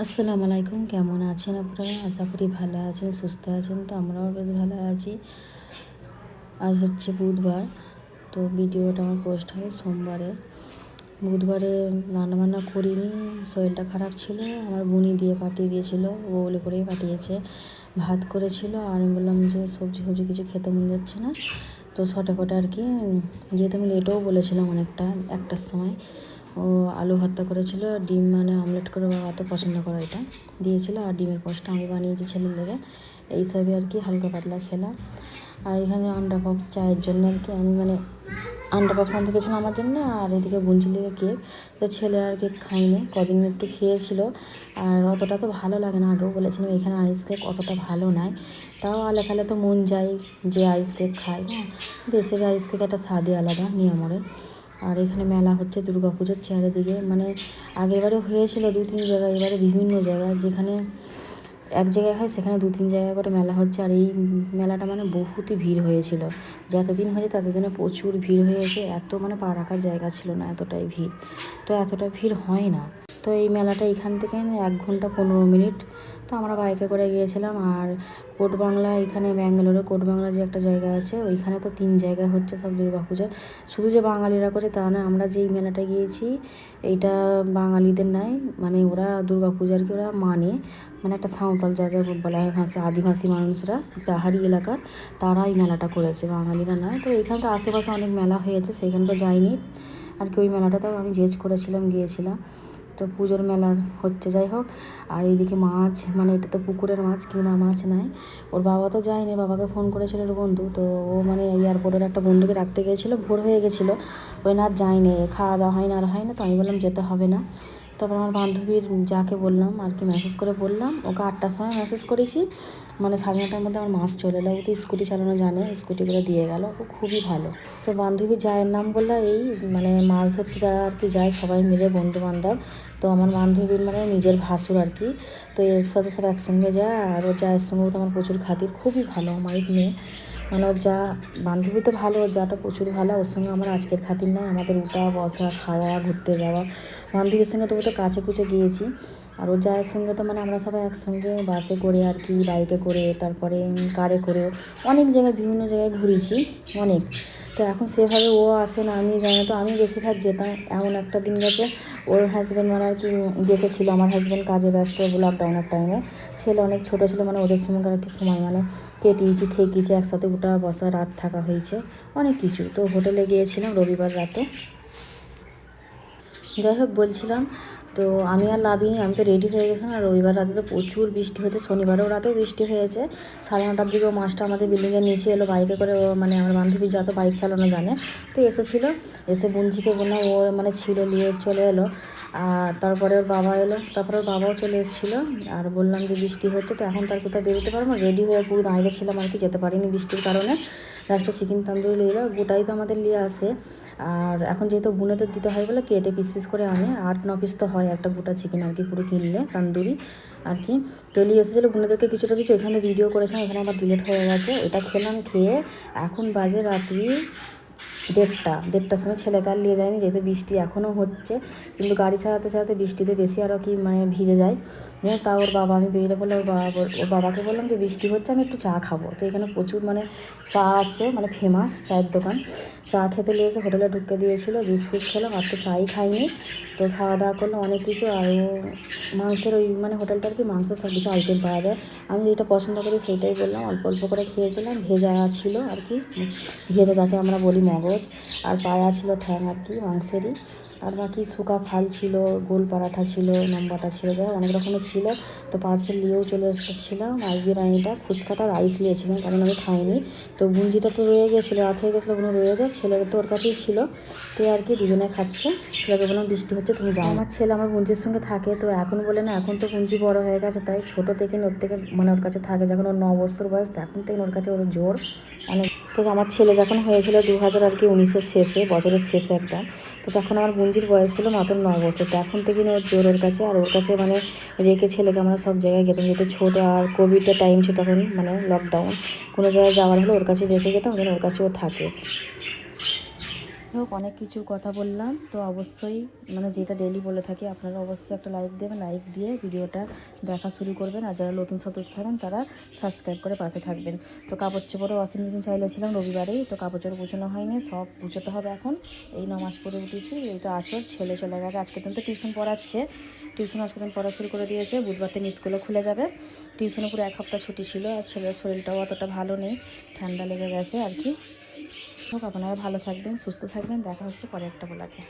আসসালামু আলাইকুম, কেমন আছেন আপনারা? আশা করি ভালো আছেন, সুস্থ আছেন। তো আমরাও বেশ ভালো আছি। আজ হচ্ছে বুধবার, তো ভিডিওটা আমার পোস্ট হবে সোমবারে। বুধবারে রান্নাবান্না করিনি, শরীরটা খারাপ ছিল। আমার বুনি দিয়ে পাঠিয়ে দিয়েছিল, ও বলে করেই পাঠিয়েছে। ভাত করেছিল আর আমি বললাম যে সবজি কিছু খেতে মন যাচ্ছে না, তো শর্টকাটে আর কি, যেহেতু আমি লেটেও বলেছিলাম অনেকটা, 1টার সময়। ও আলু ভর্তা করেছিল, ডিম মানে অমলেট করে, বাবা তো পছন্দ করে এটা, দিয়েছিল। আর ডিমের পোস্টটা আমি বানিয়েছি ছেলের লেগে। এইসবই আর কি, হালকা পাতলা খেলাম। আর এখানে আন্ডা পপস চায়ের জন্য আর কি, আমি মানে আন্ডা পপস আনতে গেছিলাম আমার জন্য, আর এদিকে বুনছি লেগে কেক। তো ছেলে আর কেক খাইনি, কদিন একটু খেয়েছিল। আর অতটা তো ভালো লাগে না, আগেও বলেছিলাম এখানে আইস কেক অতটা ভালো নয়। তাও আলে খালে তো মন যায় যে আইস কেক খায় না, দেশের আইস কেক একটা স্বাদই আলাদা নিয়মরে। আর এখানে মেলা হচ্ছে দুর্গা পুজোর চারিদিকে, মানে আগেরবারে হয়েছিল 2-3 জায়গায়, এবারে বিভিন্ন জায়গায়, যেখানে এক জায়গায় হয় সেখানে 2-3 জায়গা করে মেলা হচ্ছে। আর এই মেলাটা মানে বহুতই ভিড় হয়েছিল, যতদিন হয়েছে ততদিনে প্রচুর ভিড় হয়েছে। এত মানে পা রাখার জায়গা ছিল না, এতটাই ভিড়। তো এতটা ভিড় হয় না। তো এই মেলাটা এখান থেকে 1 ঘন্টা 15 মিনিট। তো আমরা বাইকে করে গিয়েছিলাম। আর কোট বাংলা, এখানে ব্যাঙ্গালোরে কোট বাংলা যে একটা জায়গা আছে, ওইখানে তো 3 জায়গায় হচ্ছে সব দুর্গা পুজো। শুধু যে বাঙালিরা করে তা না, আমরা যেই মেলাটা গিয়েছি এইটা বাঙালিদের নাই, মানে ওরা দুর্গা পূজা আর কি ওরা মানে একটা সাঁওতাল জায়গা বলা হয়, আদিবাসী মানুষরা, পাহাড়ি এলাকার, তারা এই মেলাটা করেছে, বাঙালিরা নয়। তো এখানে তো আশেপাশে অনেক মেলা হয়েছে, সেখানে তো যাইনি আর কি। ওই মেলাটাতেও আমি জেজ করেছিলাম, গিয়েছিলাম। তো পুজোর মেলা হচ্ছে, যাই হোক। আর এইদিকে মাছ, মানে এটা তো পুকুরের মাছ, কিনা মাছ নাই। ওর বাবা তো যায়নি, বাবাকে ফোন করেছিল ওর বন্ধু, তো ও মানে এয়ারপোর্টের একটা বন্ধুকে রাখতে গিয়েছিলো, ভোর হয়ে গেছিলো, ওই না যায়নি, খাওয়া দাওয়া হয় না আর হয় না। তো আমি বললাম যেতে হবে না। তারপর আমার বান্ধবীর যাকে বললাম আর কি, মেসেজ করে বললাম, ওকে 8টার সময় মেসেজ করেছি, মানে 9:30টার মধ্যে আমার মাছ চলে এলো। ও তো স্কুটি চালানো জানে, স্কুটি করে দিয়ে গেল, ও খুবই ভালো। তো বান্ধবী জায়ের নাম বললো, এই মানে মাছ ধরতে যারা আর কি যায় সবাই মিলে, বন্ধু বান্ধব। তো আমার বান্ধবীর মানে নিজের ভাসুর আর কি, তো এর সাথে সব একসঙ্গে যায়। আর ওর জায়ের সঙ্গেও তো আমার প্রচুর খাতির, খুবই ভালো আমার মেয়ে, মানে ওর যা, বান্ধবী তো ভালো, ওর যাটা প্রচুর ভালো। ওর সঙ্গে আমার আজকের খাতির নাই, আমাদের উঠা বসা খাওয়া ঘুরতে যাওয়া। বান্ধবীর সঙ্গে তো তো কাছে কুচে গিয়েছি। আর ওর জায়ের সঙ্গে তো মানে আমরা সবাই একসঙ্গে বাসে করে আর কি, বাইকে করে, তারপরে কারে করে অনেক জায়গায়, বিভিন্ন জায়গায় ঘুরেছি অনেক। তো এখন সেভাবে ও আসে না, আমি জানি না। তো আমি বেশিরভাগ যেতাম। এমন একটা দিন গেছে, ওর হাজব্যান্ড মানে আর কি দেশে ছিল, আমার হাজব্যান্ড কাজে ব্যস্ত লকডাউনের টাইমে, ছেলে অনেক ছোটো ছিল, মানে ওদের সঙ্গে আর কি সময় মানে কেটিয়েছি, থেকেছি একসাথে, উঠা বসা, রাত থাকা হয়েছে, অনেক কিছু। তো হোটেলে গিয়েছিলাম রবিবার রাতে। যাই হোক বলছিলাম, তো আমি আর লাভিনি, আমি তো রেডি হয়ে গেছিলাম। আর রবিবার রাতে তো প্রচুর বৃষ্টি হয়েছে, শনিবারেও রাতেও বৃষ্টি হয়েছে। 9:30টার দিকেও মাছটা আমাদের বিল্ডিংয়ের নিচে এলো বাইকে করে। ও মানে আমার বান্ধবী যা তো বাইক চালানো জানে, তো এসেছিলো, এসে বুনঝিকে বললাম, ও মানে ছিল, নিয়ে চলে এলো। আর তারপরে ওর বাবা এলো, তারপরে ওর বাবাও চলে এসেছিলো। আর বললাম যে বৃষ্টি হচ্ছে, তো এখন তার কোথাও বেরোতে পারবো না, রেডি হয়ে পুরো দাঁড়িয়ে ছিলাম আর কি, যেতে পারিনি বৃষ্টির কারণে। লাস্টে চিকেন তন্দুরি নিলো, গোটাই তো আমাদের নিয়ে আসে। আর এখন যেহেতু বুনেতে দিতে হয় বলে কেটে পিস পিস করে আনে, 8-9 পিস তো হয় একটা গোটা চিকেন আর কি, পুরো কিনলে তন্দুরি আর কি। তো নিয়ে এসেছিলো, বুনেদেরকে কিছুটা কিছু এখানে ভিডিও করেছিলাম, এখানে আমার ডিলেট হয়ে গেছে। এটা খেলাম, খেয়ে এখন বাজে রাত্রি 1:30টার সময়। ছেলেকে আর নিয়ে যায়নি, যেহেতু বৃষ্টি এখনও হচ্ছে, কিন্তু গাড়ি চালাতে চালাতে বৃষ্টিতে বেশি আরও কি মানে ভিজে যায়। তাও ওর বাবা, আমি বেরিয়ে বলে ওর বাবাকে বললাম যে বৃষ্টি হচ্ছে, আমি একটু চা খাবো। তো এখানে প্রচুর মানে চা আছে, মানে ফেমাস চায়ের দোকান। চা খেতে নিয়ে এসে হোটেলে ঢুকে দিয়েছিলো, জুস ফুস খেলাম, আর তো চাই খাইনি। তো খাওয়া দাওয়া করলাম অনেক কিছু। আর মাংসের ওই মানে হোটেলটা আর কি, মাংসের সব কিছু আইটেম পাওয়া যায়, আমি যেটা পছন্দ করি সেইটাই বললাম। অল্প অল্প করে খেয়েছিলাম, ভেজা ছিল আর কি, ভেজা যাকে আমরা বলি মগজ, আর পায়া ছিল ঠ্যাং আর কি মাংসেরই। আর বাকি শুকা ফাল ছিল, গোল পরাঠা ছিল, নম্বাটা ছিল, যাই অনেক রকমের ছিল। তো পার্সেল নিয়েও চলে এসেছিলাম। আর বিরিয়ানিটা, ফুচকাটা, রাইস নিয়েছিলাম, কারণ আমি খাইনি। তো গুঞ্জিটা তো রয়ে গেছিলো, রাত হয়ে গেছিলো, কোনো রয়ে যায়, ছেলের তো ওর কাছেই ছিল। তো আর কি দুজনে খাচ্ছে। ছেলেকে বললাম বৃষ্টি হচ্ছে তুমি যাও, আমার ছেলে আমার গুঞ্জির সঙ্গে থাকে। তো এখন বলে না, এখন তো গুঞ্জি বড় হয়ে গেছে, তাই ছোটো থেকে ওর থেকে মানে ওর কাছে থাকে, যখন ওর 9 বছর বয়স, এখন থেকে ওর কাছে ওর জোর অনেক। তো আমার ছেলে যখন হয়েছিল 2000 আর কি 19-এর শেষে, বছরের শেষে একদম, তো তখন আমার গুঞ্জির বয়স ছিল মাত্র 9 বছর। তো এখন থেকে ওর জোর ওর কাছে। আর ওর কাছে মানে রেখে ছেলেকে আমরা সব জায়গায় যেতাম, যেহেতু ছোটো, আর কোভিডের টাইম ছিল তখন, মানে লকডাউন, কোনো জায়গায় যাওয়ার হলে ওর কাছে রেখে যেতাম, ওর কাছে ও থাকে। হোক, অনেক কিছুর কথা বললাম, তো অবশ্যই মানে যেটা ডেলি বলে থাকি, আপনারা অবশ্যই একটা লাইক দেবেন, লাইক দিয়ে ভিডিওটা দেখা শুরু করবেন, আর যারা নতুন সদস্য হবেন তারা সাবস্ক্রাইব করে পাশে থাকবেন। তো কাপড় চোপড়ও ওয়াশিং মেশিন চাইলেছিলাম রবিবারেই, তো কাপড় চোপড় গুছানো হয়নি, সব গুছোতে হবে এখন। এই নামাজ পড়ে উঠেছি, এই তো আছর, ছেলে চলে গেছে, আজকে দিন তো টিউশন পড়াচ্ছে, টিউশন আজকে দিন পড়া শুরু করে দিয়েছে, বুধবার থেকে স্কুলও খুলে যাবে। টিউশনে পুরো 1 সপ্তাহ ছুটি ছিল, আর ছেলের শরীরটাও অতটা ভালো নেই, ঠান্ডা লেগে গেছে আর কি। হোক, আপনারা ভালো থাকবেন, সুস্থ থাকবেন, দেখা হচ্ছে পরে একটা ব্লগে।